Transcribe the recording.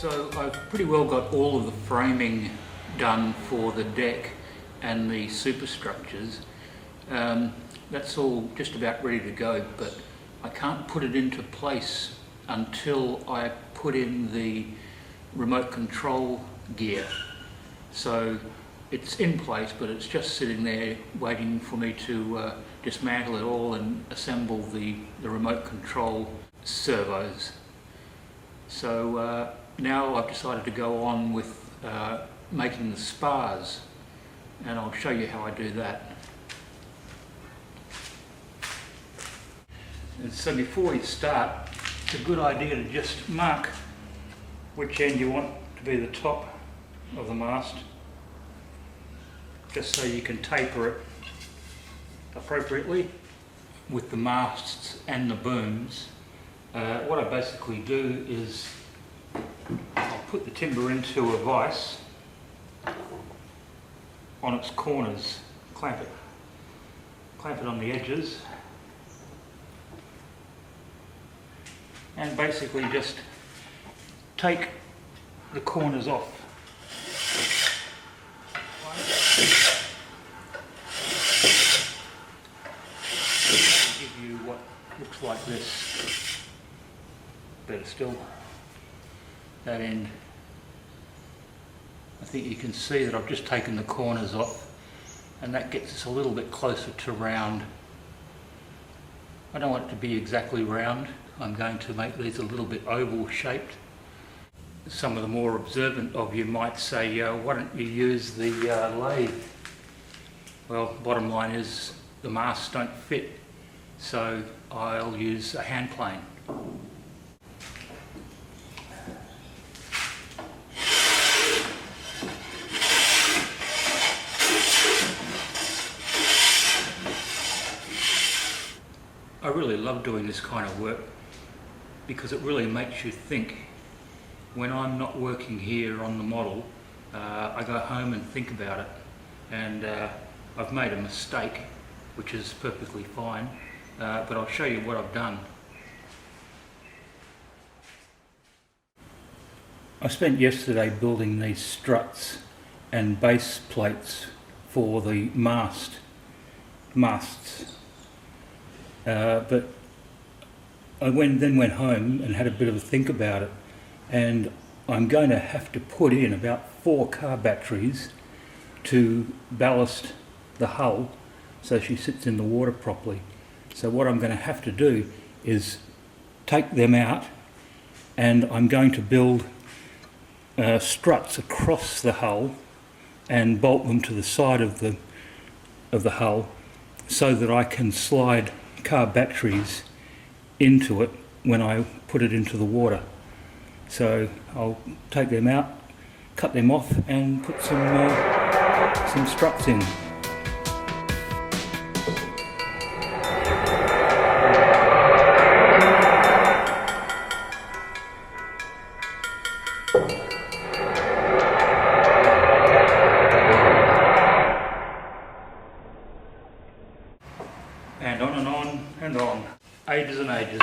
So I've pretty well got all of the framing done for the deck and the superstructures. That's all just about ready to go, but I can't put it into place until I put in the remote control gear. So it's in place, but it's just sitting there waiting for me to dismantle it all and assemble the remote control servos. So now I've decided to go on with making the spars, and I'll show you how I do that. And so before you start, it's a good idea to just mark which end you want to be the top of the mast, just so you can taper it appropriately with the masts and the booms. What I basically do is I'll put the timber into a vise on its corners, clamp it on the edges, and basically just take the corners off. Give you what looks like this. Better still, that end. I think you can see that I've just taken the corners off, and that gets us a little bit closer to round. I don't want it to be exactly round. I'm going to make these a little bit oval shaped. Some of the more observant of you might say, why don't you use the lathe? Well, bottom line is the masts don't fit, so I'll use a hand plane. I really love doing this kind of work because it really makes you think. When I'm not working here on the model, I go home and think about it, and I've made a mistake, which is perfectly fine, but I'll show you what I've done. I spent yesterday building these struts and base plates for the masts. But I then went home and had a bit of a think about it, and I'm going to have to put in about 4 car batteries to ballast the hull so she sits in the water properly. So what I'm going to have to do is take them out, and I'm going to build struts across the hull and bolt them to the side of the hull so that I can slide car batteries into it when I put it into the water. So I'll take them out, cut them off, and put some struts in. And on and on and on, ages and ages.